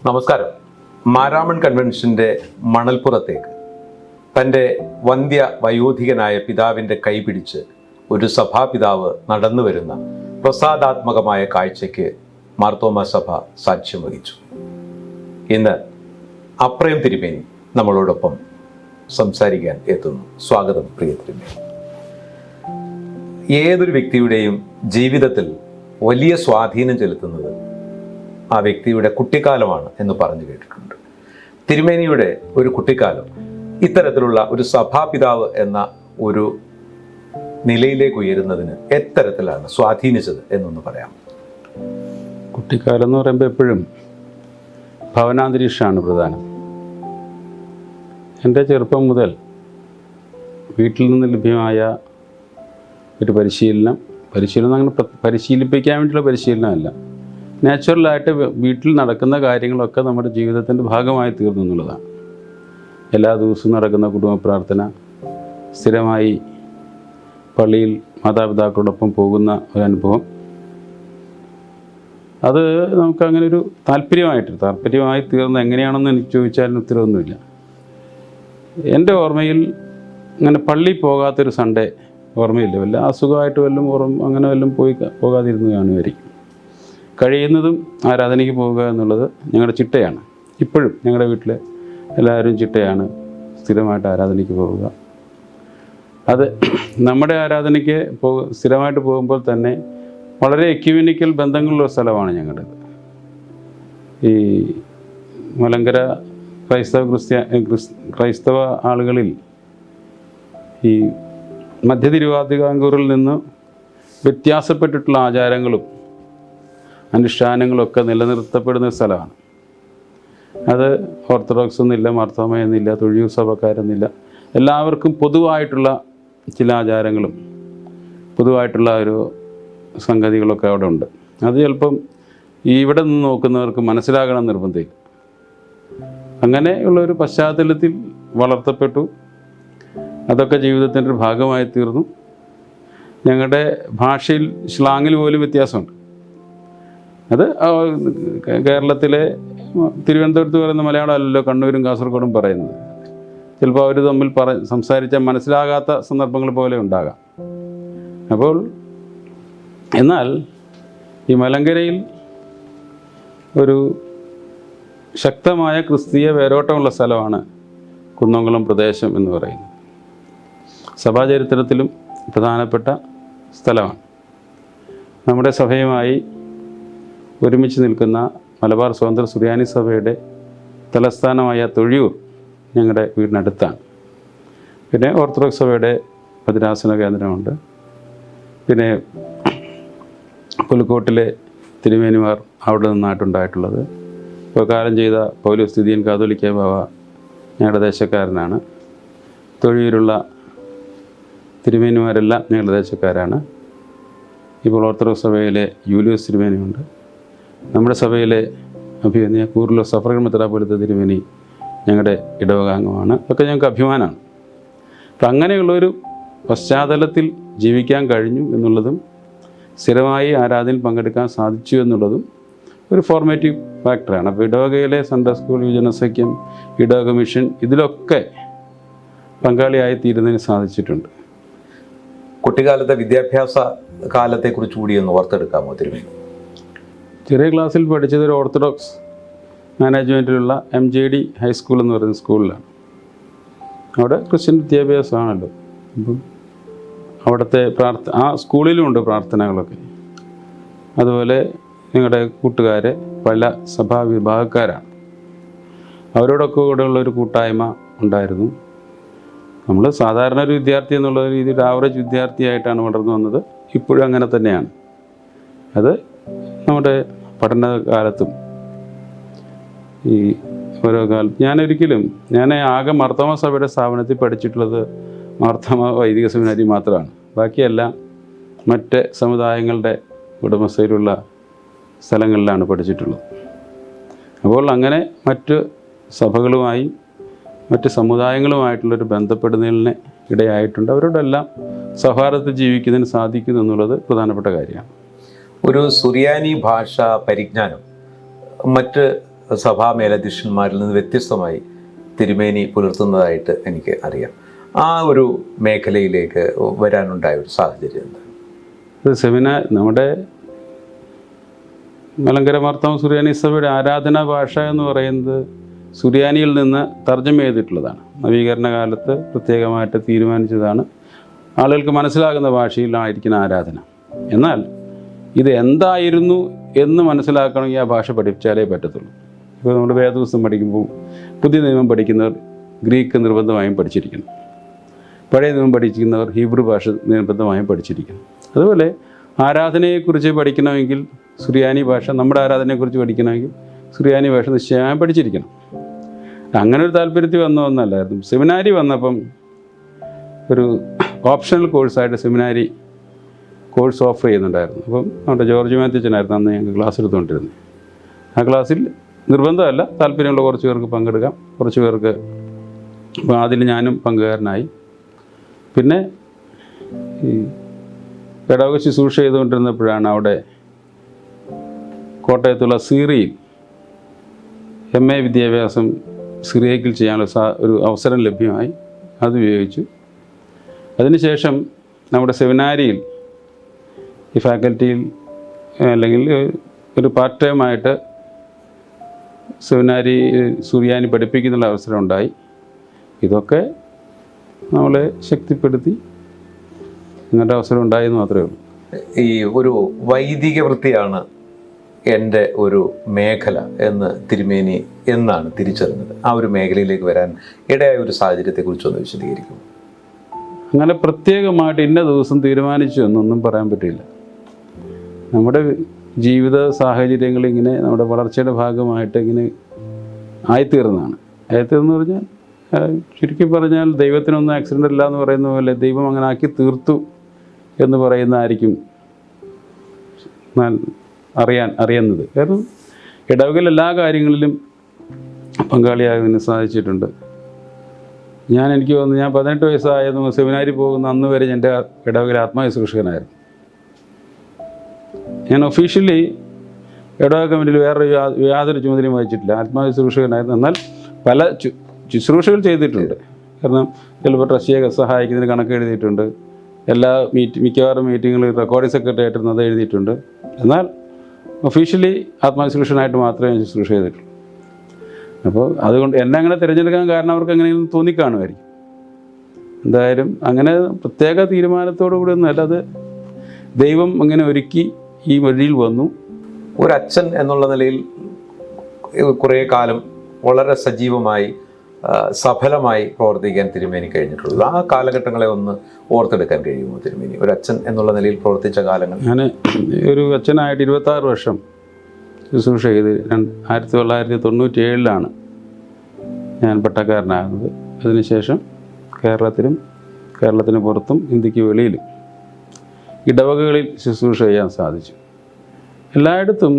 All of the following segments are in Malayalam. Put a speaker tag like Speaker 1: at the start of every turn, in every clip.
Speaker 1: നമസ്കാരം. മാരാമൺ കൺവെൻഷന്റെ മണൽപ്പുറത്തേക്ക് തൻ്റെ വന്ധ്യ വയോധികനായ പിതാവിൻ്റെ കൈപിടിച്ച് ഒരു സഭാപിതാവ് നടന്നു വരുന്ന പ്രസാദാത്മകമായ കാഴ്ചയ്ക്ക് മാർത്തോമാ സഭ സാക്ഷ്യം വഹിച്ചു. ഇന്ന് അപ്രയം തിരുമേനി നമ്മളോടൊപ്പം സംസാരിക്കാൻ എത്തുന്നു. സ്വാഗതം പ്രിയ തിരുമേനി. ഏതൊരു വ്യക്തിയുടെയും ജീവിതത്തിൽ വലിയ സ്വാധീനം ചെലുത്തുന്നത് ആ വ്യക്തിയുടെ കുട്ടിക്കാലമാണ് എന്ന് പറഞ്ഞു കേട്ടിട്ടുണ്ട്. തിരുമേനിയുടെ ഒരു കുട്ടിക്കാലം ഇത്തരത്തിലുള്ള ഒരു സഭാപിതാവ് എന്ന ഒരു നിലയിലേക്ക് ഉയരുന്നതിന് എത്തരത്തിലാണ് സ്വാധീനിച്ചത് എന്നൊന്ന് പറയാം.
Speaker 2: കുട്ടിക്കാലം എന്ന് പറയുമ്പോൾ എപ്പോഴും ഭവനാന്തരീക്ഷമാണ് പ്രധാനം. എൻ്റെ ചെറുപ്പം മുതൽ വീട്ടിൽ നിന്ന് ലഭ്യമായ ഒരു പരിശീലനം അങ്ങനെ പരിശീലിപ്പിക്കാൻ വേണ്ടിയുള്ള പരിശീലനമല്ല, നാച്ചുറലായിട്ട് വീട്ടിൽ നടക്കുന്ന കാര്യങ്ങളൊക്കെ നമ്മുടെ ജീവിതത്തിൻ്റെ ഭാഗമായി തീർന്നു എന്നുള്ളതാണ്. എല്ലാ ദിവസവും നടക്കുന്ന കുടുംബ പ്രാർത്ഥന, സ്ഥിരമായി പള്ളിയിൽ മാതാപിതാക്കളോടൊപ്പം പോകുന്ന ഒരനുഭവം, അത് നമുക്കങ്ങനെ ഒരു താല്പര്യമായി തീർന്ന് എങ്ങനെയാണെന്ന് എനിക്ക് ചോദിച്ചാലും ഉത്തരവൊന്നുമില്ല. എൻ്റെ ഓർമ്മയിൽ അങ്ങനെ പള്ളി പോകാത്തൊരു സൺഡേ ഓർമ്മയില്ല. വല്ല അസുഖമായിട്ട് അങ്ങനെ പോകാതിരുന്ന് കാണുമായിരിക്കും. കഴിയുന്നതും ആരാധനയ്ക്ക് പോവുക എന്നുള്ളത് ഞങ്ങളുടെ ചിട്ടയാണ്. ഇപ്പോഴും ഞങ്ങളുടെ വീട്ടിൽ എല്ലാവരും ചിട്ടയാണ് സ്ഥിരമായിട്ട് ആരാധനയ്ക്ക് പോവുക. അത് നമ്മുടെ ആരാധനയ്ക്ക് സ്ഥിരമായിട്ട് പോകുമ്പോൾ തന്നെ വളരെ എക്യുമെനിക്കൽ ബന്ധങ്ങളുള്ള സ്ഥലമാണ് ഞങ്ങളുടേത്. ഈ മലങ്കര ക്രൈസ്തവ ആളുകളിൽ ഈ മധ്യ തിരുവിതാംകൂറിൽ നിന്ന് വ്യത്യാസപ്പെട്ടിട്ടുള്ള ആചാരങ്ങളും അനുഷ്ഠാനങ്ങളൊക്കെ നിലനിർത്തപ്പെടുന്ന സ്ഥലമാണ്. അത് ഓർത്തഡോക്സ് എന്നില്ല, മാർത്തോമ എന്നില്ല, തൊഴിയൂർ സഭക്കാരെന്നില്ല, എല്ലാവർക്കും പൊതുവായിട്ടുള്ള ചില ആചാരങ്ങളും പൊതുവായിട്ടുള്ള ഒരു സംഗതികളൊക്കെ അവിടെ ഉണ്ട്. അത് ചിലപ്പം ഇവിടെ നിന്ന് നോക്കുന്നവർക്ക് മനസ്സിലാകണം നിർബന്ധമില്ല. അങ്ങനെയുള്ളൊരു പശ്ചാത്തലത്തിൽ വളർത്തപ്പെട്ടു. അതൊക്കെ ജീവിതത്തിൻ്റെ ഒരു ഭാഗമായി തീർന്നു. ഞങ്ങളുടെ ഭാഷയിൽ സ്ലാങ്ങിൽ പോലും വ്യത്യാസമുണ്ട്. അത് കേരളത്തിലെ തിരുവനന്തപുരത്ത് പറയുന്ന മലയാളം അല്ലല്ലോ കണ്ണൂരും കാസർഗോഡും പറയുന്നത്. ചിലപ്പോൾ അവർ തമ്മിൽ സംസാരിച്ചാൽ മനസ്സിലാകാത്ത സന്ദർഭങ്ങൾ പോലെ ഉണ്ടാകാം. അപ്പോൾ എന്നാൽ ഈ മലങ്കരയിൽ ഒരു ശക്തമായ ക്രിസ്തീയ വേരോട്ടമുള്ള സ്ഥലമാണ് കുന്നംകുളം പ്രദേശം എന്ന് പറയുന്നത്. സഭാചരിത്രത്തിലും പ്രധാനപ്പെട്ട സ്ഥലമാണ്. നമ്മുടെ സഭയുമായി ഒരുമിച്ച് നിൽക്കുന്ന മലബാർ സ്വതന്ത്ര സുറിയാനി സഭയുടെ തലസ്ഥാനമായ തൊഴിയൂർ ഞങ്ങളുടെ വീടിനടുത്താണ്. പിന്നെ ഓർത്തഡോക്സ് സഭയുടെ ഭദ്രാസന കേന്ദ്രമുണ്ട്. പിന്നെ പുലിക്കോട്ടിലെ തിരുമേനിമാർ അവിടെ നിന്നായിട്ടുണ്ടായിട്ടുള്ളത്. ഇപ്പോൾ കാലം ചെയ്ത പൗലോസ് തിദിയൻ കാതോലിക്ക ബാവ ഞങ്ങളുടെ ദേശക്കാരനാണ്. തൊഴിയൂരുള്ള തിരുമേനിമാരെല്ലാം ഞങ്ങളുടെ ദേശക്കാരാണ്. ഇപ്പോൾ ഓർത്തഡോക്സ് സഭയിലെ യൂലിയോസ് തിരുമേനിയുണ്ട്. നമ്മുടെ സഭയിലെ അഭിനന്ദ കൂറിലോ സഫറൽ മെത്രാപ്പോലീത്ത തിരുമേനി ഞങ്ങളുടെ ഇടവകാംഗമാണ്. ഒക്കെ ഞങ്ങൾക്ക് അഭിമാനമാണ്. അപ്പം അങ്ങനെയുള്ളൊരു പശ്ചാത്തലത്തിൽ ജീവിക്കാൻ കഴിഞ്ഞു എന്നുള്ളതും സ്ഥിരമായി ആരാധനയിൽ പങ്കെടുക്കാൻ സാധിച്ചു എന്നുള്ളതും ഒരു ഫോർമേറ്റീവ് ഫാക്ടറാണ്. അപ്പോൾ ഇടവകയിലെ സൺഡേ സ്കൂൾ, യുവജനസഖ്യം, ഇടവക മിഷൻ, ഇതിലൊക്കെ പങ്കാളിയായി തീരുന്നതിന് സാധിച്ചിട്ടുണ്ട്.
Speaker 1: കുട്ടിക്കാലത്തെ വിദ്യാഭ്യാസ കാലത്തെക്കുറിച്ച് കൂടി ഒന്ന് ഓർത്തെടുക്കാമോ തിരുമേനി?
Speaker 2: ചെറിയ ക്ലാസ്സിൽ പഠിച്ചത് ഒരു ഓർത്തഡോക്സ് മാനേജ്മെൻറ്റിലുള്ള MJD ഹൈസ്കൂൾ എന്ന് പറയുന്ന സ്കൂളിലാണ്. അവിടെ ക്രിസ്ത്യൻ വിദ്യാഭ്യാസമാണല്ലോ. അപ്പം അവിടുത്തെ ആ സ്കൂളിലും ഉണ്ട് പ്രാർത്ഥനകളൊക്കെ. അതുപോലെ ഞങ്ങളുടെ കൂട്ടുകാർ പല സഭാ വിഭാഗക്കാരാണ്. അവരോടൊക്കെ കൂടെയുള്ളൊരു കൂട്ടായ്മ ഉണ്ടായിരുന്നു. നമ്മൾ സാധാരണ ഒരു വിദ്യാർത്ഥി എന്നുള്ള രീതിയിൽ ആവറേജ് വിദ്യാർത്ഥിയായിട്ടാണ് വളർന്നു വന്നത്. ഇപ്പോഴും അങ്ങനെ തന്നെയാണ്. അത് നമ്മുടെ പഠനകാലത്തും ഈ ഓരോ കാലത്ത് ഞാൻ ആകെ മാർത്തോമാ സഭയുടെ സ്ഥാപനത്തിൽ പഠിച്ചിട്ടുള്ളത് മാർത്തോമാ വൈദിക സെമിനാരി മാത്രമാണ്. ബാക്കിയെല്ലാം മറ്റ് സമുദായങ്ങളുടെ ഉടമസ്ഥയിലുള്ള സ്ഥലങ്ങളിലാണ് പഠിച്ചിട്ടുള്ളത്. അപ്പോൾ അങ്ങനെ മറ്റ് സഭകളുമായി മറ്റ് സമുദായങ്ങളുമായിട്ടുള്ളൊരു ബന്ധപ്പെടുന്നതിന് ഇടയായിട്ടുണ്ട്. അവരോടെല്ലാം സൗഹാർദ്ദത്തിൽ ജീവിക്കുന്നതിന് സാധിക്കുന്നു എന്നുള്ളത് പ്രധാനപ്പെട്ട കാര്യമാണ്.
Speaker 1: ഒരു സുറിയാനി ഭാഷ പരിജ്ഞാനം മറ്റ് സഭാ മേലധ്യക്ഷന്മാരിൽ നിന്ന് വ്യത്യസ്തമായി തിരുമേനി പുലർത്തുന്നതായിട്ട് എനിക്ക് അറിയാം. ആ ഒരു മേഖലയിലേക്ക് വരാനുണ്ടായ ഒരു സാഹചര്യം എന്താണ്?
Speaker 2: ഇത് സെമിനാർ നമ്മുടെ മലങ്കര മാർത്തോമ സുറിയാനി സഭയുടെ ആരാധനാ ഭാഷ എന്ന് പറയുന്നത് സുറിയാനിയിൽ നിന്ന് തർജ്ജമ ചെയ്തിട്ടുള്ളതാണ്. നവീകരണ കാലത്ത് പ്രത്യേകമായിട്ട് തീരുമാനിച്ചതാണ്. ആളുകൾക്ക് മനസ്സിലാകുന്ന ഭാഷയിലായിരിക്കുന്ന ആരാധന. എന്നാൽ ഇത് എന്തായിരുന്നു എന്ന് മനസ്സിലാക്കണമെങ്കിൽ ആ ഭാഷ പഠിപ്പിച്ചാലേ പറ്റത്തുള്ളൂ. ഇപ്പോൾ നമ്മൾ വേദപുസ്തകം പഠിക്കുമ്പോൾ പുതിയ നിയമം പഠിക്കുന്നവർ ഗ്രീക്ക് നിർബന്ധമായും പഠിച്ചിരിക്കണം. പഴയ നിയമം പഠിക്കുന്നവർ ഹീബ്രു ഭാഷ നിർബന്ധമായും പഠിച്ചിരിക്കണം. അതുപോലെ ആരാധനയെക്കുറിച്ച് പഠിക്കണമെങ്കിൽ സുറിയാനി ഭാഷ, നമ്മുടെ ആരാധനയെക്കുറിച്ച് പഠിക്കണമെങ്കിൽ സുറിയാനി ഭാഷ നിശ്ചയമായും പഠിച്ചിരിക്കണം. അങ്ങനെ ഒരു താല്പര്യത്തിൽ വന്ന ഒന്നല്ലായിരുന്നു. സെമിനാരി വന്നപ്പം ഒരു ഓപ്ഷണൽ കോഴ്സായിട്ട് സെമിനാരി കോഴ്സ് ഓഫർ ചെയ്യുന്നുണ്ടായിരുന്നു. അപ്പം നമ്മുടെ ജോർജ് മാത്യുച്ചനായിരുന്നു അന്ന് ഞങ്ങൾക്ക് ക്ലാസ് എടുത്തുകൊണ്ടിരുന്നത്. ആ ക്ലാസ്സിൽ നിർബന്ധമല്ല, താല്പര്യമുള്ള കുറച്ച് പേർക്ക് പങ്കെടുക്കാം. കുറച്ച് പേർക്ക് അപ്പോൾ അതിൽ ഞാനും പങ്കുകാരനായി. പിന്നെ ഈ ഇടവക ശുശ്രൂഷ ചെയ്തുകൊണ്ടിരുന്നപ്പോഴാണ് അവിടെ കോട്ടയത്തുള്ള സീറിയിൽ MA വിദ്യാഭ്യാസം സിറിയക്കിൽ ചെയ്യാനുള്ള ഒരു അവസരം ലഭ്യമായി. അത് ഉപയോഗിച്ചു. അതിനുശേഷം നമ്മുടെ സെമിനാരിയിൽ ഈ ഫാക്കൽറ്റിയിൽ അല്ലെങ്കിൽ ഒരു പാർട്ട് ടൈമായിട്ട് സെമിനാരി സുറിയാനി പഠിപ്പിക്കുന്നുള്ള അവസരം ഉണ്ടായി. ഇതൊക്കെ നമ്മളെ ശക്തിപ്പെടുത്തി ഇങ്ങനത്തെ അവസരം ഉണ്ടായെന്ന് മാത്രമേ ഉള്ളൂ.
Speaker 1: ഈ ഒരു വൈദിക വൃത്തിയാണ് എൻ്റെ ഒരു മേഖല എന്ന് തിരുമേനി എന്നാണ് തിരിച്ചറിഞ്ഞത്? ആ ഒരു മേഖലയിലേക്ക് വരാൻ ഇടയായ ഒരു സാഹചര്യത്തെക്കുറിച്ചൊന്ന് വിശദീകരിക്കും.
Speaker 2: അങ്ങനെ പ്രത്യേകമായിട്ട് ഇന്ന ദിവസം തീരുമാനിച്ചു എന്നൊന്നും പറയാൻ പറ്റില്ല. നമ്മുടെ ജീവിത സാഹചര്യങ്ങൾ ഇങ്ങനെ നമ്മുടെ വളർച്ചയുടെ ഭാഗമായിട്ട് ഇങ്ങനെ ആയിത്തീർന്നതാണ്. ആയിത്തീർന്നു പറഞ്ഞാൽ ചുരുക്കി പറഞ്ഞാൽ ദൈവത്തിനൊന്നും ആക്സിഡൻ്റ് ഇല്ല എന്ന് പറയുന്ന പോലെ ദൈവം അങ്ങനെ ആക്കി തീർത്തു എന്ന് പറയുന്നതായിരിക്കും അറിയുന്നത്. കാരണം ഇടവകയിൽ എല്ലാ കാര്യങ്ങളിലും പങ്കാളിയാകാൻ സാധിച്ചിട്ടുണ്ട്. എനിക്ക് തോന്നുന്നു ഞാൻ 18 വയസ്സായതും സെമിനാരി പോകുന്ന അന്ന് വരെ എൻ്റെ ഇടവകയിൽ ആത്മാശുശ്രൂഷകനായിരുന്നു. ഞാൻ ഒഫീഷ്യലി ഇടവക കമ്മിറ്റിയിൽ വേറൊരു യാതൊരു ചുമതലയും വഹിച്ചിട്ടില്ല. ആത്മാശുശ്രൂഷകനായിരുന്നു. എന്നാൽ പല ശുശ്രൂഷകൾ ചെയ്തിട്ടുണ്ട്. കാരണം ചിലപ്പോൾ ട്രസ്റ്റിയെ സഹായിക്കുന്നതിന് കണക്ക് എഴുതിയിട്ടുണ്ട്. മിക്കവാറും മീറ്റിങ്ങുകളിൽ റെക്കോർഡിംഗ് സെക്രട്ടറി ആയിട്ടിരുന്ന് അത് എഴുതിയിട്ടുണ്ട്. എന്നാൽ ഒഫീഷ്യലി ആത്മാശുശ്രൂഷനായിട്ട് മാത്രമേ ഞാൻ ശുശ്രൂഷ ചെയ്തിട്ടുള്ളൂ. അപ്പോൾ അതുകൊണ്ട് എന്നെ അങ്ങനെ തിരഞ്ഞെടുക്കാൻ കാരണം അവർക്ക് എങ്ങനെയെങ്കിലും തോന്നിക്കാണുമായിരിക്കും. എന്തായാലും അങ്ങനെ പ്രത്യേക തീരുമാനത്തോടു കൂടി ഒന്നും അല്ല, അത് ദൈവം അങ്ങനെ ഒരുക്കി ഈ വഴിയിൽ വന്നു.
Speaker 1: ഒരച്ഛൻ എന്നുള്ള നിലയിൽ കുറേ കാലം വളരെ സജീവമായി സഫലമായി പ്രവർത്തിക്കാൻ തിരുമേനി കഴിഞ്ഞിട്ടുള്ളത്. ആ കാലഘട്ടങ്ങളെ ഒന്ന് ഓർത്തെടുക്കാൻ കഴിയുമോ തിരുമേനി? ഒരു അച്ഛൻ എന്നുള്ള നിലയിൽ പ്രവർത്തിച്ച കാലങ്ങൾ.
Speaker 2: ഞാൻ ഒരു അച്ഛനായിട്ട് 26 വർഷം ശുശ്രൂഷ ചെയ്ത് 1997 ഞാൻ പട്ടക്കാരനാകുന്നത്. അതിനുശേഷം കേരളത്തിന് പുറത്തും ഇന്ത്യക്ക് വെളിയിലും ഇടവകകളിൽ ശുശ്രൂഷ ചെയ്യാൻ സാധിച്ചു. എല്ലായിടത്തും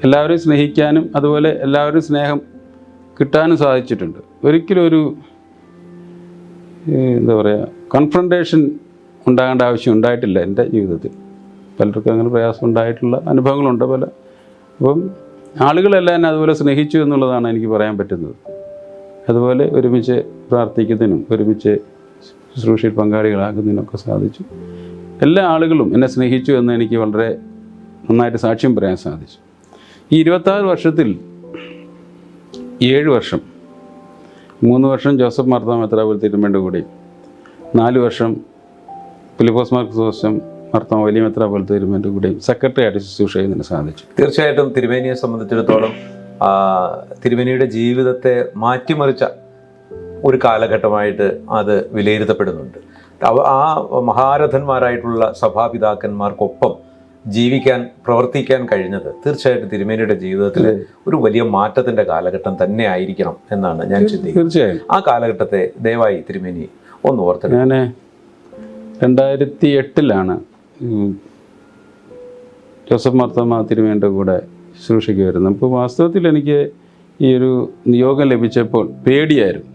Speaker 2: എല്ലാവരെയും സ്നേഹിക്കാനും അതുപോലെ എല്ലാവരും സ്നേഹം കിട്ടാനും സാധിച്ചിട്ടുണ്ട്. ഒരിക്കലും ഒരു കൺഫ്രണ്ടേഷൻ ഉണ്ടാകേണ്ട ആവശ്യം ഉണ്ടായിട്ടില്ല എൻ്റെ ജീവിതത്തിൽ. പലർക്കും അങ്ങനെ പ്രയാസം ഉണ്ടായിട്ടുള്ള അനുഭവങ്ങളുണ്ട് പല. അപ്പം ആളുകളെല്ലാം എന്നെ അതുപോലെ സ്നേഹിച്ചു എന്നുള്ളതാണ് എനിക്ക് പറയാൻ പറ്റുന്നത്. അതുപോലെ ഒരുമിച്ച് പ്രാർത്ഥിക്കുന്നതിനും ഒരുമിച്ച് ശുശ്രൂഷയിൽ പങ്കാളികളാക്കുന്നതിനൊക്കെ സാധിച്ചു. എല്ലാ ആളുകളും എന്നെ സ്നേഹിച്ചു എന്ന് എനിക്ക് വളരെ നന്നായിട്ട് സാക്ഷ്യം പറയാൻ സാധിച്ചു. ഈ 26 വർഷത്തിൽ 7 വർഷം, 3 വർഷം ജോസഫ് മാർത്തോമാ മെത്രാപ്പൊലീത്ത തിരുമേനിയുടെ കൂടെയും 4 വർഷം ഫിലിപ്പോസ് മാർ ക്രിസോസ്റ്റം മാർത്തോമാ വലിയ മെത്രാപ്പൊലീത്ത തിരുമേനിയുടെ കൂടെയും സെക്രട്ടറി ആയിട്ട് ശുശ്രൂഷ ചെയ്യുന്നതിന് സാധിച്ചു.
Speaker 1: തീർച്ചയായിട്ടും തിരുമേനിയെ സംബന്ധിച്ചിടത്തോളം തിരുമേനിയുടെ ജീവിതത്തെ മാറ്റിമറിച്ച ഒരു കാലഘട്ടമായിട്ട് അത് വിലയിരുത്തപ്പെടുന്നുണ്ട്. ആ മഹാരഥന്മാരായിട്ടുള്ള സഭാപിതാക്കന്മാർക്കൊപ്പം ജീവിക്കാൻ പ്രവർത്തിക്കാൻ കഴിഞ്ഞത് തീർച്ചയായിട്ടും തിരുമേനിയുടെ ജീവിതത്തിൽ ഒരു വലിയ മാറ്റത്തിന്റെ കാലഘട്ടം തന്നെ ആയിരിക്കണം എന്നാണ് ഞാൻ ചിന്തിക്കുന്നത്.
Speaker 2: തീർച്ചയായും
Speaker 1: ആ കാലഘട്ടത്തെ ദയവായി തിരുമേനി ഒന്ന് ഓർത്ത്.
Speaker 2: ഞാൻ 2008 ജോസഫ് മാർത്തോമാ തിരുമേനിയുടെ കൂടെ ശുശ്രൂഷയ്ക്ക് വരുന്നത്. അപ്പോൾ വാസ്തവത്തിൽ എനിക്ക് ഈ ഒരു നിയോഗം ലഭിച്ചപ്പോൾ പേടിയായിരുന്നു.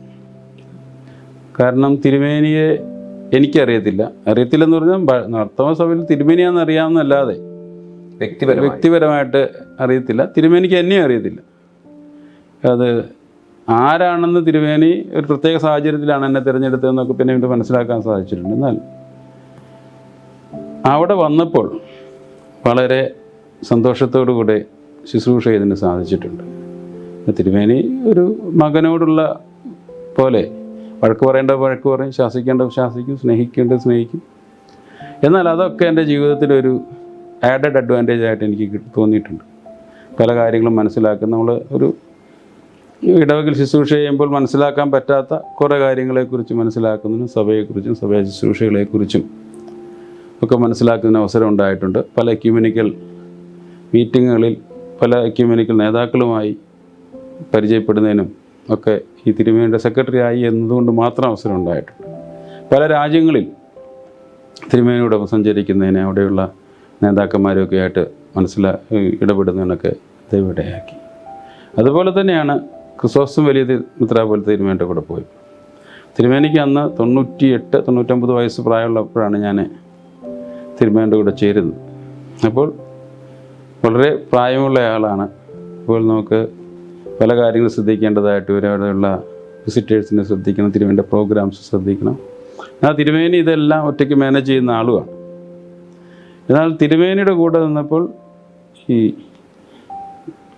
Speaker 2: കാരണം തിരുമേനിയെ എനിക്കറിയത്തില്ലെന്ന് പറഞ്ഞാൽ മാർത്തോമാ സഭയിൽ തിരുമേനിയാണെന്ന് അറിയാവുന്നല്ലാതെ വ്യക്തിപരമായിട്ട് അറിയത്തില്ല. തിരുമേനിക്ക് എന്നെയും അറിയത്തില്ല. അത് ആരാണെന്ന് തിരുമേനി ഒരു പ്രത്യേക സാഹചര്യത്തിലാണ് എന്നെ തിരഞ്ഞെടുത്തതെന്നൊക്കെ പിന്നെ മനസ്സിലാക്കാൻ സാധിച്ചിട്ടുണ്ട്. എന്നാൽ അവിടെ വന്നപ്പോൾ വളരെ സന്തോഷത്തോടു കൂടെ ശുശ്രൂഷ ചെയ്തതിന് സാധിച്ചിട്ടുണ്ട്. തിരുമേനി ഒരു മകനോടുള്ള പോലെ വഴക്ക് പറയേണ്ടത് വഴക്ക് പറയും, ശാസിക്കേണ്ടത് ശാസിക്കും, സ്നേഹിക്കേണ്ടത് സ്നേഹിക്കും. എന്നാൽ അതൊക്കെ എൻ്റെ ജീവിതത്തിലൊരു ആഡഡ് അഡ്വാൻറ്റേജ് ആയിട്ട് എനിക്ക് തോന്നിയിട്ടുണ്ട്. പല കാര്യങ്ങളും മനസ്സിലാക്കുന്ന നമ്മൾ ഒരു ഇടവകയിൽ ശുശ്രൂഷ ചെയ്യുമ്പോൾ മനസ്സിലാക്കാൻ പറ്റാത്ത കുറേ കാര്യങ്ങളെക്കുറിച്ച് മനസ്സിലാക്കുന്നതിനും സഭയെക്കുറിച്ചും സഭ ശുശ്രൂഷകളെക്കുറിച്ചും ഒക്കെ മനസ്സിലാക്കുന്ന അവസരം ഉണ്ടായിട്ടുണ്ട്. പല എക്യുമെനിക്കൽ മീറ്റിങ്ങുകളിൽ പല എക്യുമെനിക്കൽ നേതാക്കളുമായി പരിചയപ്പെടുന്നതിനും ഒക്കെ ഈ തിരുമേനിയുടെ സെക്രട്ടറി ആയി എന്നതുകൊണ്ട് മാത്രം അവസരം ഉണ്ടായിട്ടുണ്ട്. പല രാജ്യങ്ങളിൽ തിരുമേനിയോടൊപ്പം സഞ്ചരിക്കുന്നതിന് അവിടെയുള്ള നേതാക്കന്മാരൊക്കെ ആയിട്ട് ഇടപെടുന്നതിനൊക്കെ ദൈവമിടയാക്കി. അതുപോലെ തന്നെയാണ് ക്രിസോസ്റ്റം വലിയ മെത്രാപ്പോലീത്ത തിരുമേനിയുടെ കൂടെ പോയി. തിരുമേനിക്ക് അന്ന് 98-99 വയസ്സ് പ്രായമുള്ളപ്പോഴാണ് ഞാൻ തിരുമേനിയുടെ കൂടെ ചേരുന്നത്. അപ്പോൾ വളരെ പ്രായമുള്ള ആളാണ്. അപ്പോൾ നമുക്ക് പല കാര്യങ്ങൾ ശ്രദ്ധിക്കേണ്ടതായിട്ട് ഇവരവിടെയുള്ള വിസിറ്റേഴ്സിനെ ശ്രദ്ധിക്കണം, തിരുമേനിയുടെ പ്രോഗ്രാംസ് ശ്രദ്ധിക്കണം. ആ തിരുമേനി ഇതെല്ലാം ഒറ്റയ്ക്ക് മാനേജ് ചെയ്യുന്ന ആളുമാണ്. എന്നാൽ തിരുമേനിയുടെ കൂടെ നിന്നപ്പോൾ ഈ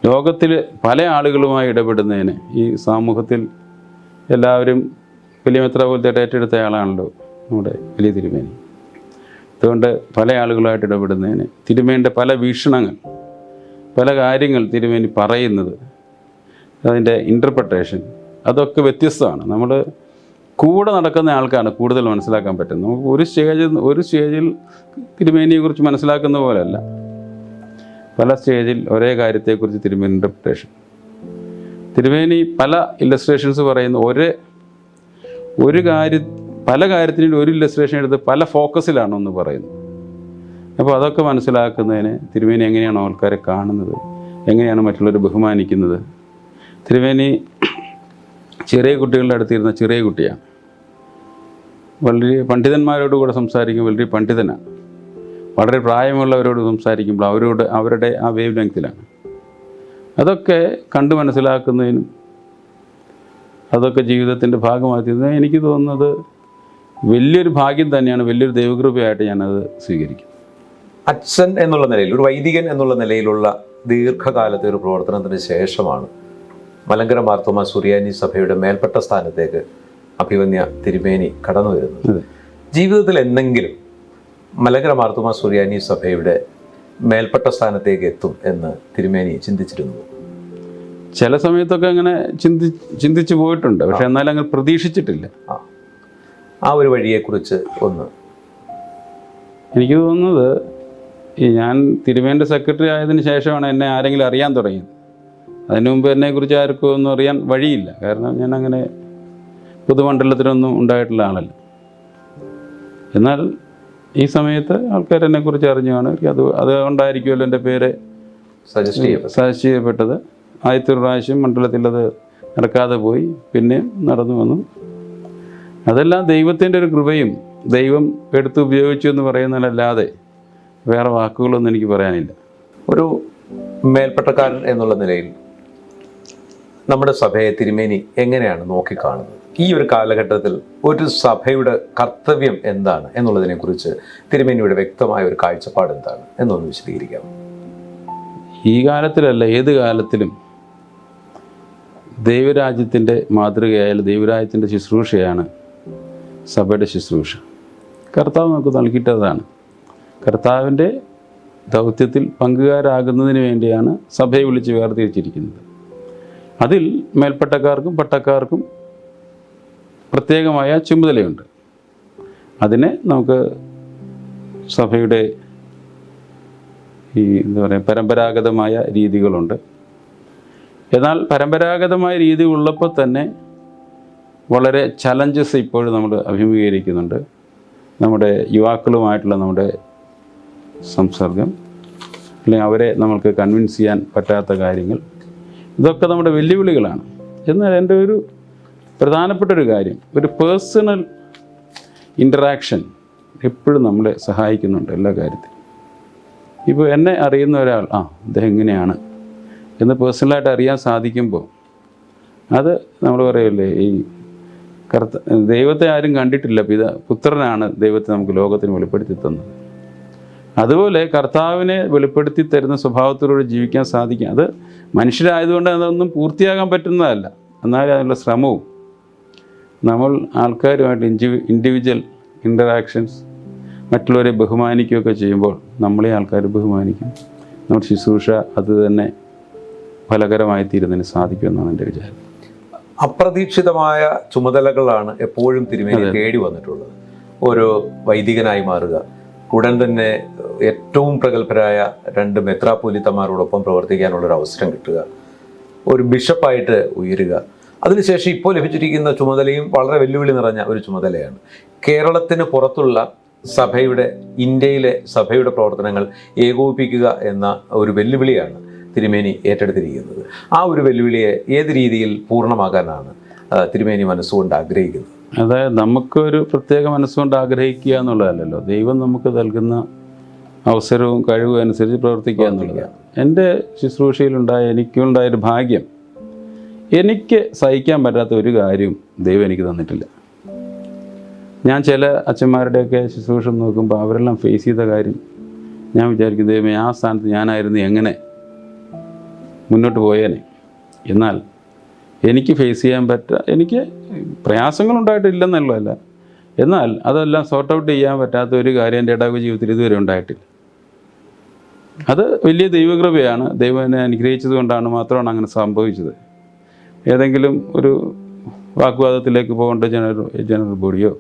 Speaker 2: ലോകത്തിൽ പല ആളുകളുമായി ഇടപെടുന്നതിന് ഈ സമൂഹത്തിൽ എല്ലാവരും വലിയ മെത്രാപ്പോലീത്ത ഏറ്റെടുത്ത ആളാണല്ലോ നമ്മുടെ വലിയ തിരുമേനി. അതുകൊണ്ട് പല ആളുകളുമായിട്ട് ഇടപെടുന്നതിന് തിരുമേനിയുടെ പല വീക്ഷണങ്ങൾ, പല കാര്യങ്ങൾ തിരുമേനി പറയുന്നത്, അതിൻ്റെ ഇൻ്റർപ്രിട്ടേഷൻ അതൊക്കെ വ്യത്യസ്തമാണ്. നമ്മൾ കൂടെ നടക്കുന്ന ആൾക്കാണ് കൂടുതൽ മനസ്സിലാക്കാൻ പറ്റുന്നത്. നമുക്ക് ഒരു സ്റ്റേജിൽ തിരുമേനിയെക്കുറിച്ച് മനസ്സിലാക്കുന്ന പോലെയല്ല, പല സ്റ്റേജിൽ ഒരേ കാര്യത്തെക്കുറിച്ച് തിരുമേനി ഇൻ്റർപ്രിട്ടേഷൻ. തിരുമേനി പല ഇല്ലസ്ട്രേഷൻസ് പറയുന്ന പല കാര്യത്തിനും ഒരു ഇല്ലസ്ട്രേഷൻ എടുത്ത് പല ഫോക്കസിലാണ് ഒന്ന് പറയുന്നത്. അപ്പോൾ അതൊക്കെ മനസ്സിലാക്കുന്നതിന് തിരുമേനി എങ്ങനെയാണ് ആൾക്കാരെ കാണുന്നത്, എങ്ങനെയാണ് മറ്റുള്ളവരെ ബഹുമാനിക്കുന്നത്. തിരുമേനി ചെറിയ കുട്ടികളുടെ അടുത്തിരുന്ന ചെറിയ കുട്ടിയാണ്. വളരെ പണ്ഡിതന്മാരോട് കൂടെ സംസാരിക്കുമ്പോൾ വളരെ പണ്ഡിതനാണ്. വളരെ പ്രായമുള്ളവരോട് സംസാരിക്കുമ്പോൾ അവരുടെ ആ വേവ് ലെങ്ത്തിലാണ്. അതൊക്കെ കണ്ടു മനസ്സിലാക്കുന്നതിനും അതൊക്കെ ജീവിതത്തിൻ്റെ ഭാഗമാക്കുന്നത് എനിക്ക് തോന്നുന്നത് വലിയൊരു ഭാഗ്യം തന്നെയാണ്, വലിയൊരു ദൈവകൃപയായിട്ട് ഞാനത് സ്വീകരിക്കും.
Speaker 1: അച്ഛൻ എന്നുള്ള നിലയിൽ, ഒരു വൈദികൻ എന്നുള്ള നിലയിലുള്ള ദീർഘകാലത്തെ ഒരു പ്രവർത്തനത്തിന് ശേഷമാണ് മലങ്കര മാർത്തോമാ സുറിയാനി സഭയുടെ മേൽപ്പെട്ട സ്ഥാനത്തേക്ക് അഭിവന്യ തിരുമേനി കടന്നു വരുന്നത്. ജീവിതത്തിൽ എന്തെങ്കിലും മലങ്കര മാർത്തോമാ സുറിയാനി സഭയുടെ മേൽപ്പെട്ട സ്ഥാനത്തേക്ക് എത്തും എന്ന് തിരുമേനി ചിന്തിച്ചിരുന്നു?
Speaker 2: ചില സമയത്തൊക്കെ അങ്ങനെ ചിന്തിച്ചു പോയിട്ടുണ്ട്, പക്ഷെ എന്നാലും അങ്ങനെ പ്രതീക്ഷിച്ചിട്ടില്ല.
Speaker 1: ആ ഒരു വഴിയെക്കുറിച്ച് ഒന്ന്.
Speaker 2: എനിക്ക് തോന്നുന്നത് ഞാൻ തിരുമേനിയുടെ സെക്രട്ടറി ആയതിനു ശേഷമാണ് എന്നെ ആരെങ്കിലും അറിയാൻ തുടങ്ങിയത്. അതിനു മുമ്പ് എന്നെക്കുറിച്ച് ആർക്കും ഒന്നും അറിയാൻ വഴിയില്ല. കാരണം ഞാൻ അങ്ങനെ പൊതുമണ്ഡലത്തിലൊന്നും ഉണ്ടായിട്ടുള്ള ആളല്ല. എന്നാൽ ഈ സമയത്ത് ആൾക്കാർ എന്നെക്കുറിച്ച് അറിഞ്ഞാണ്. അതുകൊണ്ടായിരിക്കുമല്ലോ എൻ്റെ പേര് സജസ്റ്റ് ചെയ്യപ്പെട്ടത്. ആദ്യത്തെ ഒരു പ്രാവശ്യം മണ്ഡലത്തിൽ അത് നടക്കാതെ പോയി, പിന്നെ നടന്നു വന്നു. അതെല്ലാം ദൈവത്തിൻ്റെ ഒരു കൃപയും ദൈവം എടുത്ത് ഉപയോഗിച്ചു എന്ന് പറയുന്നതല്ലാതെ വേറെ വാക്കുകളൊന്നും എനിക്ക് പറയാനില്ല.
Speaker 1: ഒരു മേൽപ്പെട്ടക്കാരൻ എന്നുള്ള നിലയിൽ നമ്മുടെ സഭയെ തിരുമേനി എങ്ങനെയാണ് നോക്കിക്കാണുന്നത്? ഈ ഒരു കാലഘട്ടത്തിൽ ഒരു സഭയുടെ കർത്തവ്യം എന്താണ് എന്നുള്ളതിനെക്കുറിച്ച് തിരുമേനിയുടെ വ്യക്തമായ ഒരു കാഴ്ചപ്പാട് എന്താണ് എന്നൊന്ന് വിശദീകരിക്കാം.
Speaker 2: ഈ കാലത്തിലല്ല, ഏത് കാലത്തിലും ദൈവരാജ്യത്തിൻ്റെ മാതൃകയായാലും ദൈവരാജ്യത്തിൻ്റെ ശുശ്രൂഷയാണ് സഭയുടെ ശുശ്രൂഷ. കർത്താവ് നമുക്ക് നൽകിയിട്ടതാണ്. കർത്താവിൻ്റെ ദൗത്യത്തിൽ പങ്കുകാരാകുന്നതിന് വേണ്ടിയാണ് സഭയെ വിളിച്ച് വേർതിരിച്ചിരിക്കുന്നത്. അതിൽ മേൽപ്പെട്ടക്കാർക്കും പട്ടക്കാർക്കും പ്രത്യേകമായ ചുമതലയുണ്ട്. അതിനെ നമുക്ക് സഭയുടെ ഈ പരമ്പരാഗതമായ രീതികളുണ്ട്. എന്നാൽ പരമ്പരാഗതമായ രീതി ഉള്ളപ്പോൾ തന്നെ വളരെ ചലഞ്ചസ് ഇപ്പോഴും നമ്മൾ അഭിമുഖീകരിക്കുന്നുണ്ട്. നമ്മുടെ യുവാക്കളുമായിട്ടുള്ള നമ്മുടെ സംസർഗം, അല്ലെങ്കിൽ അവരെ നമ്മൾക്ക് കൺവിൻസ് ചെയ്യാൻ പറ്റാത്ത കാര്യങ്ങൾ, ഇതൊക്കെ നമ്മുടെ വെല്ലുവിളികളാണ്. എന്നാൽ എൻ്റെ ഒരു പ്രധാനപ്പെട്ടൊരു കാര്യം, ഒരു പേഴ്സണൽ ഇൻ്ററാക്ഷൻ എപ്പോഴും നമ്മളെ സഹായിക്കുന്നുണ്ട് എല്ലാ കാര്യത്തിലും. ഇപ്പോൾ എന്നെ അറിയുന്ന ഒരാൾ അദ്ദേഹം ഇങ്ങനെയാണ് എന്ന് പേഴ്സണലായിട്ട് അറിയാൻ സാധിക്കുമ്പോൾ അത് നമ്മൾ പറയല്ലേ, ഈ ദൈവത്തെ ആരും കണ്ടിട്ടില്ല, പുത്രനാണ് ദൈവത്തെ നമുക്ക് ലോകത്തിന് വെളിപ്പെടുത്തി തന്നത്. അതുപോലെ കർത്താവിനെ വെളിപ്പെടുത്തി തരുന്ന സ്വഭാവത്തിലൂടെ ജീവിക്കാൻ സാധിക്കും. അത് മനുഷ്യരായതുകൊണ്ട് അതൊന്നും പൂർത്തിയാകാൻ പറ്റുന്നതല്ല. എന്നാലും അതിനുള്ള ശ്രമവും നമ്മൾ ആൾക്കാരുമായിട്ട് ഇൻഡിവിജ്വൽ ഇൻ്ററാക്ഷൻസ്, മറ്റുള്ളവരെ ബഹുമാനിക്കുകയൊക്കെ ചെയ്യുമ്പോൾ നമ്മളെ ആൾക്കാർ ബഹുമാനിക്കും. നമ്മുടെ ശുശ്രൂഷ അത് തന്നെ ഫലകരമായി തീരുന്നതിന് സാധിക്കുമെന്നാണ് എൻ്റെ വിചാരം.
Speaker 1: അപ്രതീക്ഷിതമായ ചുമതലകളാണ് എപ്പോഴും തിരുമേനി തേടി വന്നിട്ടുള്ളത്. ഒരു വൈദികനായി മാറുക, ഉടൻ തന്നെ ഏറ്റവും പ്രഗത്ഭരായ 2 മെത്രാപ്പൊലീത്തമാരോടൊപ്പം പ്രവർത്തിക്കാനുള്ളൊരു അവസരം കിട്ടുക, ഒരു ബിഷപ്പായിട്ട് ഉയരുക. അതിനുശേഷം ഇപ്പോൾ ലഭിച്ചിരിക്കുന്ന ചുമതലയും വളരെ വെല്ലുവിളി നിറഞ്ഞ ഒരു ചുമതലയാണ്. കേരളത്തിന് പുറത്തുള്ള ഇന്ത്യയിലെ സഭയുടെ പ്രവർത്തനങ്ങൾ ഏകോപിപ്പിക്കുക എന്ന ഒരു വെല്ലുവിളിയാണ് തിരുമേനി ഏറ്റെടുത്തിരിക്കുന്നത്. ആ ഒരു വെല്ലുവിളിയെ ഏത് രീതിയിൽ പൂർണ്ണമാക്കാനാണ് തിരുമേനി മനസ്സുകൊണ്ട് ആഗ്രഹിക്കുന്നത്?
Speaker 2: അതായത് നമുക്കൊരു പ്രത്യേക മനസ്സുകൊണ്ട് ആഗ്രഹിക്കുക എന്നുള്ളതല്ലല്ലോ, ദൈവം നമുക്ക് നൽകുന്ന അവസരവും കഴിവും അനുസരിച്ച് പ്രവർത്തിക്കുക എന്നുള്ളതാണ്. എൻ്റെ എനിക്കുണ്ടായൊരു ഭാഗ്യം, എനിക്ക് സഹിക്കാൻ പറ്റാത്ത ഒരു കാര്യവും ദൈവം എനിക്ക് തന്നിട്ടില്ല. ഞാൻ ചില അച്ഛന്മാരുടെയൊക്കെ ശുശ്രൂഷ നോക്കുമ്പോൾ അവരെല്ലാം ഫേസ് ചെയ്ത കാര്യം ഞാൻ വിചാരിക്കും, ദൈവമേ ആ സ്ഥാനത്ത് ഞാനായിരുന്നു എങ്ങനെ മുന്നോട്ട് പോയേനെ. എന്നാൽ എനിക്ക് ഫേസ് ചെയ്യാൻ എനിക്ക് പ്രയാസങ്ങളുണ്ടായിട്ടില്ലെന്നുള്ളതല്ല, എന്നാൽ അതെല്ലാം സോർട്ട് ഔട്ട് ചെയ്യാൻ പറ്റാത്ത ഒരു കാര്യം എൻ്റെ ഇടവക ജീവിതത്തിൽ ഇതുവരെ ഉണ്ടായിട്ടില്ല. അത് വലിയ ദൈവകൃപയാണ്. ദൈവം എന്നെ അനുഗ്രഹിച്ചത് കൊണ്ടാണ് മാത്രമാണ് അങ്ങനെ സംഭവിച്ചത്. ഏതെങ്കിലും ഒരു വാഗ്വാദത്തിലേക്ക് പോകേണ്ട ജനറൽ ബോഡിയോ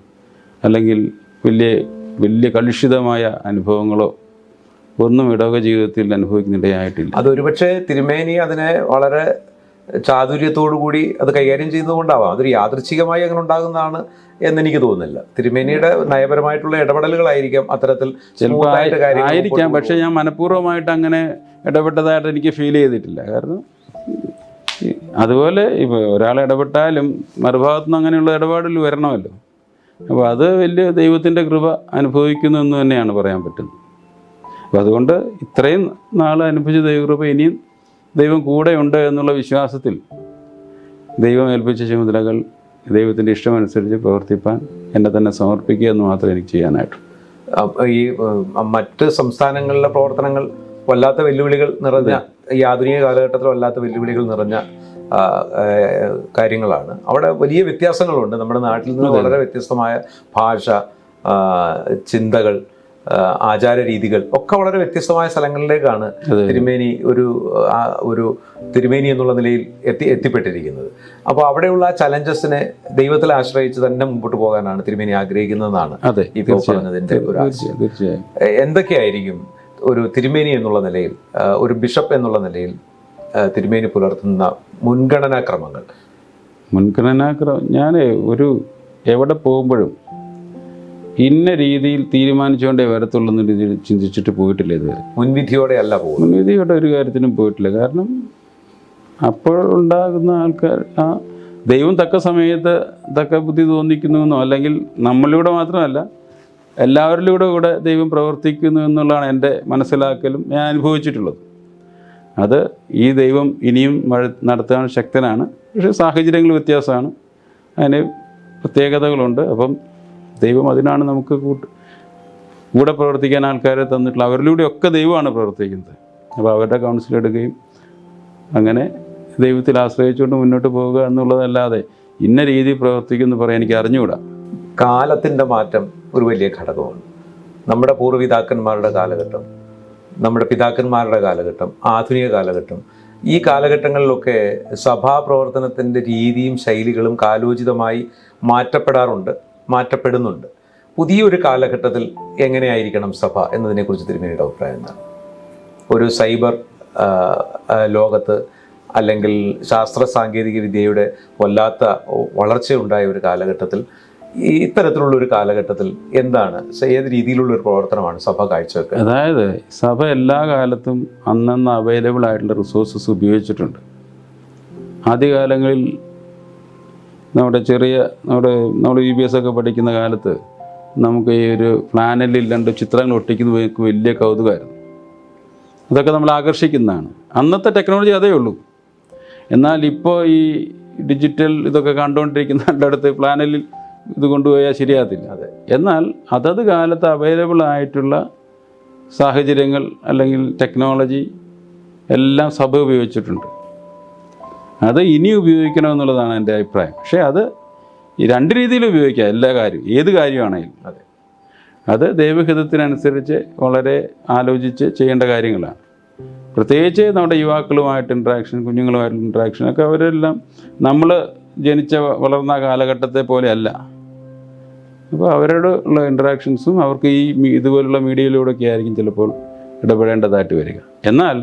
Speaker 2: അല്ലെങ്കിൽ വലിയ കലുഷിതമായ അനുഭവങ്ങളോ ഒന്നും ഇടവക ജീവിതത്തിൽ അനുഭവിക്കുന്നിടയായിട്ടില്ല.
Speaker 1: അതൊരുപക്ഷെ തിരുമേനി അതിനെ വളരെ ചാതുര്യത്തോടുകൂടി അത് കൈകാര്യം ചെയ്യുന്നതുകൊണ്ടാവാം. അതൊരു യാദൃച്ഛികമായി അങ്ങനെ ഉണ്ടാകുന്നതാണ് എന്നെനിക്ക് തോന്നുന്നില്ല. തിരുമേനിയുടെ നയപരമായിട്ടുള്ള ഇടപെടലുകളായിരിക്കാം അത്തരത്തിൽ
Speaker 2: ആയിരിക്കാം. പക്ഷേ ഞാൻ മനഃപൂർവ്വമായിട്ട് അങ്ങനെ ഇടപെട്ടതായിട്ട് എനിക്ക് ഫീൽ ചെയ്തിട്ടില്ല. കാരണം അതുപോലെ ഇപ്പോൾ ഒരാൾ ഇടപെട്ടാലും മറുഭാഗത്തു നിന്ന് അങ്ങനെയുള്ള ഇടപാടിൽ വരണമല്ലോ. അപ്പോൾ അത് വലിയ ദൈവത്തിൻ്റെ കൃപ അനുഭവിക്കുന്നു എന്ന് തന്നെയാണ് പറയാൻ പറ്റുന്നത്. അപ്പോൾ അതുകൊണ്ട് ഇത്രയും നാൾ അനുഭവിച്ച ദൈവകൃപ ഇനിയും ദൈവം കൂടെ ഉണ്ട് എന്നുള്ള വിശ്വാസത്തിൽ ദൈവം ഏൽപ്പിച്ച ചുമതലകൾ ദൈവത്തിൻ്റെ ഇഷ്ടമനുസരിച്ച് പ്രവർത്തിപ്പാൻ എന്നെ തന്നെ സമർപ്പിക്കുക എന്ന് മാത്രമേ എനിക്ക് ചെയ്യാനായിട്ടു.
Speaker 1: ഈ മറ്റ് സംസ്ഥാനങ്ങളിലെ പ്രവർത്തനങ്ങൾ വല്ലാത്ത വെല്ലുവിളികൾ നിറഞ്ഞ, ഈ ആധുനിക കാലഘട്ടത്തിൽ വല്ലാത്ത വെല്ലുവിളികൾ നിറഞ്ഞ കാര്യങ്ങളാണ്. അവിടെ വലിയ വ്യത്യാസങ്ങളുണ്ട്. നമ്മുടെ നാട്ടിൽ നിന്ന് വളരെ വ്യത്യസ്തമായ ഭാഷ, ചിന്തകൾ, ആചാര രീതികൾ ഒക്കെ വളരെ വ്യത്യസ്തമായ സ്ഥലങ്ങളിലേക്കാണ് തിരുമേനി ഒരു തിരുമേനി എന്നുള്ള നിലയിൽ എത്തിപ്പെട്ടിരിക്കുന്നത്. അപ്പോൾ അവിടെയുള്ള ആ ചലഞ്ചസിനെ ദൈവത്തിൽ ആശ്രയിച്ച് തന്നെ മുമ്പോട്ട് പോകാനാണ് തിരുമേനി ആഗ്രഹിക്കുന്നതെന്നാണ് ഇപ്പോൾ പറഞ്ഞതിൻ്റെ ഒരു ആശയം. എന്തൊക്കെയായിരിക്കും ഒരു തിരുമേനി എന്നുള്ള നിലയിൽ, ഒരു ബിഷപ്പ് എന്നുള്ള നിലയിൽ തിരുമേനി പുലർത്തുന്ന മുൻഗണനാക്രമങ്ങൾ?
Speaker 2: ഞാൻ എവിടെ പോകുമ്പോഴും ഇന്ന രീതിയിൽ തീരുമാനിച്ചുകൊണ്ടേ വരത്തുള്ളൂ എന്ന രീതിയിൽ ചിന്തിച്ചിട്ട് പോയിട്ടില്ല ഇതുവരെ.
Speaker 1: മുൻവിധിയോടെ അല്ല പോകും.
Speaker 2: മുൻവിധിയോടെ ഒരു കാര്യത്തിനും പോയിട്ടില്ല. കാരണം അപ്പോൾ ഉണ്ടാകുന്ന ആൾക്കാർ ദൈവം തക്ക സമയത്ത് തക്ക ബുദ്ധി തോന്നിക്കുന്നുവെന്നോ അല്ലെങ്കിൽ നമ്മളിലൂടെ മാത്രമല്ല എല്ലാവരിലൂടെ ദൈവം പ്രവർത്തിക്കുന്നു എന്നുള്ളതാണ് എൻ്റെ മനസ്സിലാക്കലും ഞാൻ അനുഭവിച്ചിട്ടുള്ളത്. അത് ഈ ദൈവം ഇനിയും നടത്താൻ ശക്തനാണ്. പക്ഷേ സാഹചര്യങ്ങൾ വ്യത്യാസമാണ്, അതിന് പ്രത്യേകതകളുണ്ട്. അപ്പം ദൈവം അതിനാണ് നമുക്ക് കൂടെ പ്രവർത്തിക്കാൻ ആൾക്കാരെ തന്നിട്ടുള്ള. അവരിലൂടെയൊക്കെ ദൈവമാണ് പ്രവർത്തിക്കുന്നത്. അപ്പോൾ അവരുടെ കൗൺസിൽ എടുക്കുകയും അങ്ങനെ ദൈവത്തിൽ ആശ്രയിച്ചുകൊണ്ട് മുന്നോട്ട് പോവുക എന്നുള്ളതല്ലാതെ ഇന്ന രീതിയിൽ പ്രവർത്തിക്കുമെന്ന് പറയാൻ എനിക്ക് അറിഞ്ഞുകൂടാ.
Speaker 1: കാലത്തിൻ്റെ മാറ്റം ഒരു വലിയ ഘടകമാണ്. നമ്മുടെ പൂർവ്വപിതാക്കന്മാരുടെ കാലഘട്ടം, നമ്മുടെ പിതാക്കന്മാരുടെ കാലഘട്ടം, ആധുനിക കാലഘട്ടം, ഈ കാലഘട്ടങ്ങളിലൊക്കെ സഭാപ്രവർത്തനത്തിൻ്റെ രീതിയും ശൈലികളും കാലോചിതമായി മാറ്റപ്പെടുന്നുണ്ട്. പുതിയൊരു കാലഘട്ടത്തിൽ എങ്ങനെയായിരിക്കണം സഭ എന്നതിനെക്കുറിച്ച് തിരുമേനിയുടെ അഭിപ്രായം എന്താണ്? ഒരു സൈബർ ലോകത്ത് അല്ലെങ്കിൽ ശാസ്ത്ര സാങ്കേതിക വിദ്യയുടെ വല്ലാത്ത വളർച്ചയുണ്ടായ ഒരു കാലഘട്ടത്തിൽ, ഇത്തരത്തിലുള്ള ഒരു കാലഘട്ടത്തിൽ എന്താണ്, ഏത് രീതിയിലുള്ള ഒരു പ്രവർത്തനമാണ് സഭ കാഴ്ചവെക്കുക?
Speaker 2: അതായത് സഭ എല്ലാ കാലത്തും അന്നന്ന് അവൈലബിൾ ആയിട്ടുള്ള റിസോഴ്സസ് ഉപയോഗിച്ചിട്ടുണ്ട്. ആദ്യകാലങ്ങളിൽ നമ്മുടെ UBS ഒക്കെ പഠിക്കുന്ന കാലത്ത് നമുക്ക് ഈ ഒരു പ്ലാനലിൽ 2 ചിത്രങ്ങൾ ഒട്ടിക്കുന്നത് വലിയ കൗതുകമായിരുന്നു. അതൊക്കെ നമ്മൾ ആകർഷിക്കുന്നതാണ്. അന്നത്തെ ടെക്നോളജി അതേ ഉള്ളൂ. എന്നാൽ ഇപ്പോൾ ഈ ഡിജിറ്റൽ ഇതൊക്കെ കണ്ടുകൊണ്ടിരിക്കുന്ന അടുത്ത് പ്ലാനലിൽ ഇത് കൊണ്ടുപോയാൽ ശരിയാകത്തില്ല. എന്നാൽ അതത് കാലത്ത് അവൈലബിൾ ആയിട്ടുള്ള സാഹചര്യങ്ങൾ അല്ലെങ്കിൽ ടെക്നോളജി എല്ലാം സഭ ഉപയോഗിച്ചിട്ടുണ്ട്. അത് ഇനി ഉപയോഗിക്കണമെന്നുള്ളതാണ് എൻ്റെ അഭിപ്രായം. പക്ഷേ അത് ഈ രണ്ട് രീതിയിൽ ഉപയോഗിക്കാം. എല്ലാ കാര്യവും, ഏത് കാര്യമാണെങ്കിലും അത് ദൈവഹിതത്തിനനുസരിച്ച് വളരെ ആലോചിച്ച് ചെയ്യേണ്ട കാര്യങ്ങളാണ്. പ്രത്യേകിച്ച് നമ്മുടെ യുവാക്കളുമായിട്ട് ഇൻട്രാക്ഷൻ, കുഞ്ഞുങ്ങളുമായിട്ടുള്ള ഇൻട്രാക്ഷൻ ഒക്കെ അവരെല്ലാം നമ്മൾ ജനിച്ച വളർന്ന കാലഘട്ടത്തെ പോലെയല്ല. അപ്പോൾ അവരോട് ഉള്ള ഇൻട്രാക്ഷൻസും അവർക്ക് ഈ ഇതുപോലുള്ള മീഡിയയിലൂടെയൊക്കെ ആയിരിക്കും ചിലപ്പോൾ ഇടപെടേണ്ടതായിട്ട് വരിക. എന്നാൽ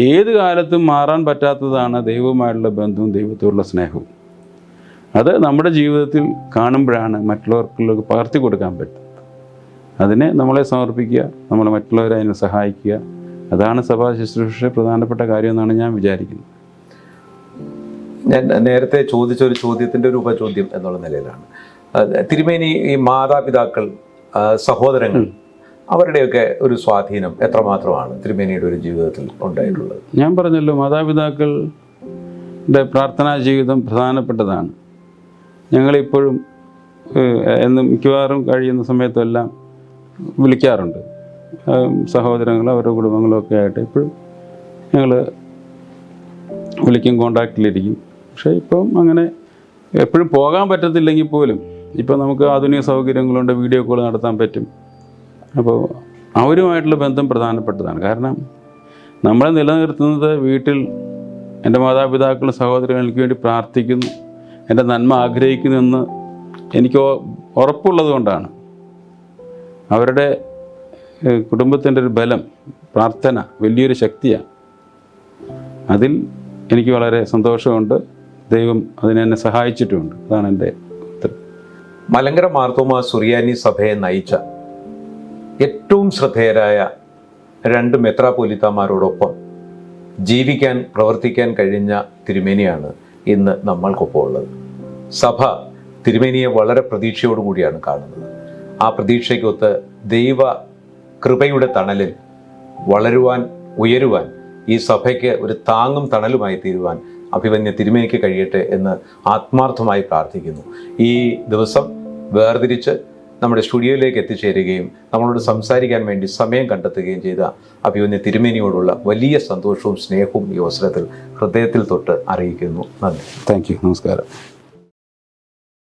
Speaker 2: ഏത് കാലത്തും മാറാൻ പറ്റാത്തതാണ് ദൈവവുമായിട്ടുള്ള ബന്ധവും ദൈവത്തോടുള്ള സ്നേഹവും. അത് നമ്മുടെ ജീവിതത്തിൽ കാണുമ്പോഴാണ് മറ്റുള്ളവർക്ക് പകർത്തി കൊടുക്കാൻ പറ്റും. അതിനെ നമ്മളെ സമർപ്പിക്കുക, നമ്മൾ മറ്റുള്ളവരെ അതിനെ സഹായിക്കുക. അതാണ് സഭാ ശുശ്രൂഷ പ്രധാനപ്പെട്ട കാര്യമെന്നാണ് ഞാൻ വിചാരിക്കുന്നത്.
Speaker 1: ഞാൻ നേരത്തെ ചോദിച്ച ഒരു ചോദ്യത്തിൻ്റെ ഒരു ഉപചോദ്യം എന്നുള്ള നിലയിലാണ് തിരുമേനി, ഈ മാതാപിതാക്കൾ, സഹോദരങ്ങൾ, അവരുടെയൊക്കെ ഒരു സ്വാധീനം എത്രമാത്രമാണ് തിരുമേനിയുടെ ഒരു ജീവിതത്തിൽ ഉണ്ടായിട്ടുള്ളത്?
Speaker 2: ഞാൻ പറഞ്ഞല്ലോ, മാതാപിതാക്കളുടെ പ്രാർത്ഥനാ ജീവിതം പ്രധാനപ്പെട്ടതാണ്. ഞങ്ങളിപ്പോഴും എന്നും മിക്കവാറും കഴിയുന്ന സമയത്തെല്ലാം വിളിക്കാറുണ്ട്. സഹോദരങ്ങളും അവരുടെ കുടുംബങ്ങളും ഒക്കെ ആയിട്ട് ഇപ്പോഴും ഞങ്ങൾ വിളിക്കും, കോണ്ടാക്റ്റിലിരിക്കും. പക്ഷേ ഇപ്പം അങ്ങനെ എപ്പോഴും പോകാൻ പറ്റത്തില്ലെങ്കിൽ പോലും ഇപ്പോൾ നമുക്ക് ആധുനിക സൗകര്യങ്ങളുണ്ട്, വീഡിയോ കോൾ നടത്താൻ പറ്റും. അപ്പോൾ അവരുമായിട്ടുള്ള ബന്ധം പ്രധാനപ്പെട്ടതാണ്. കാരണം നമ്മളെ നിലനിർത്തുന്നത് വീട്ടിൽ എൻ്റെ മാതാപിതാക്കളും സഹോദരങ്ങളും എനിക്ക് വേണ്ടി പ്രാർത്ഥിക്കുന്നു, എൻ്റെ നന്മ ആഗ്രഹിക്കുന്നു എന്ന് എനിക്ക് ഉറപ്പുള്ളത് കൊണ്ടാണ്. അവരുടെ കുടുംബത്തിൻ്റെ ഒരു ബലം, പ്രാർത്ഥന വലിയൊരു ശക്തിയാണ്. അതിൽ എനിക്ക് വളരെ സന്തോഷമുണ്ട്. ദൈവം അതിനെന്നെ സഹായിച്ചിട്ടുമുണ്ട്. അതാണ് എൻ്റെ ഉത്തരം.
Speaker 1: മലങ്കര മാർത്തോമാ സുറിയാനി സഭയെ നയിച്ച ഏറ്റവും ശ്രദ്ധേയരായ 2 മെത്രാപ്പൊലീത്താമാരോടൊപ്പം ജീവിക്കാൻ, പ്രവർത്തിക്കാൻ കഴിഞ്ഞ തിരുമേനിയാണ് ഇന്ന് നമ്മൾക്കൊപ്പം ഉള്ളത്. സഭ തിരുമേനിയെ വളരെ പ്രതീക്ഷയോടുകൂടിയാണ് കാണുന്നത്. ആ പ്രതീക്ഷയ്ക്കൊത്ത് ദൈവ കൃപയുടെ തണലിൽ വളരുവാൻ, ഉയരുവാൻ, ഈ സഭയ്ക്ക് ഒരു താങ്ങും തണലുമായി തീരുവാൻ അഭിമന്യ തിരുമേനിക്ക് കഴിയട്ടെ എന്ന് ആത്മാർത്ഥമായി പ്രാർത്ഥിക്കുന്നു. ഈ ദിവസം വേർതിരിച്ച് നമ്മുടെ സ്റ്റുഡിയോയിലേക്ക് എത്തിച്ചേരുകയും നമ്മളോട് സംസാരിക്കാൻ വേണ്ടി സമയം കണ്ടെത്തുകയും ചെയ്ത അഭിമന്യ തിരുമേനിയോടുള്ള വലിയ സന്തോഷവും സ്നേഹവും ഈ അവസരത്തിൽ ഹൃദയത്തിൽ തൊട്ട് അറിയിക്കുന്നു. നന്ദി.
Speaker 2: Thank you. നമസ്കാരം.